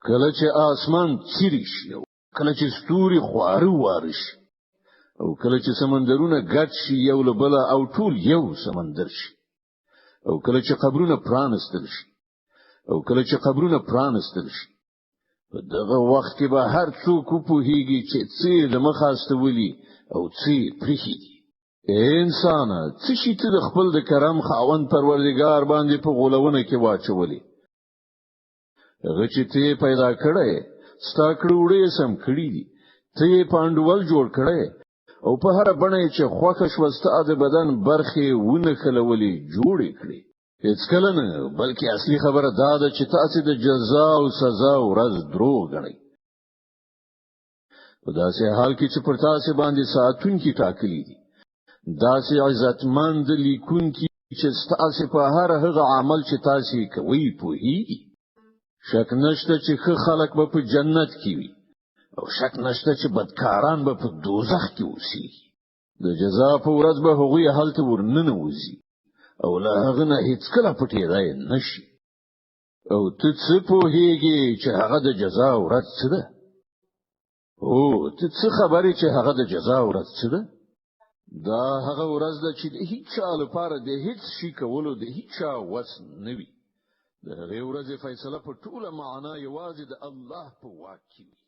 کله چې اسمان چیرې شي کله چې ستوري خواره واره شي او کله چې سمندرونه ګډ شي یو له بله او ټول یو سمندر شي او کله چې قبرونه پرانستل شي په دغه وخت کې به هر څوک پوهیږي چې څه د مخاستولي او څه پریږدي انسان څه شي ته د خپل د کرم خاوند پروردگار باندې په غولونه کې واچولې هغه چې ته پیدا کړې ستا کړوړې سم کړې دي ته پاندول جوړ کړې او په هر بڼه چې خوښ شوسته د بدن برخه ونه خلولې جوړې کړې هیڅ کله نه بلکې اصلي خبره دا ده چې تاسو د جزا او سزا ورځ دروغ غنئ په داسې حال کې چې پر تاسو باندې ساعتونکي ټاکلي دي داسې عزتمند لیکونکي چې تاسو په هر هغه عمل چې تاسو کوي پوهیږي شک نشته چې ښه خلک به په جنت کې وي او شک نشته چې بدکاران به په دوزخ کې اوسي د جزا په ورځ به هغوی هلته ورننوځي او لا هغه نه هیڅ کله پټېدای نشي او ته څه پوهیږي چې هغه د جزا ورځ څه ده او ته څه خبرې چې هغه د جزا ورځ څه ده دا هغه ورځ ده چې د هیڅ چا لپاره د هیڅ شي کولو د هیڅ چا وس نه وي د هغې ورځې فیصله په ټوله معنا یوازې د الله په واک کې وي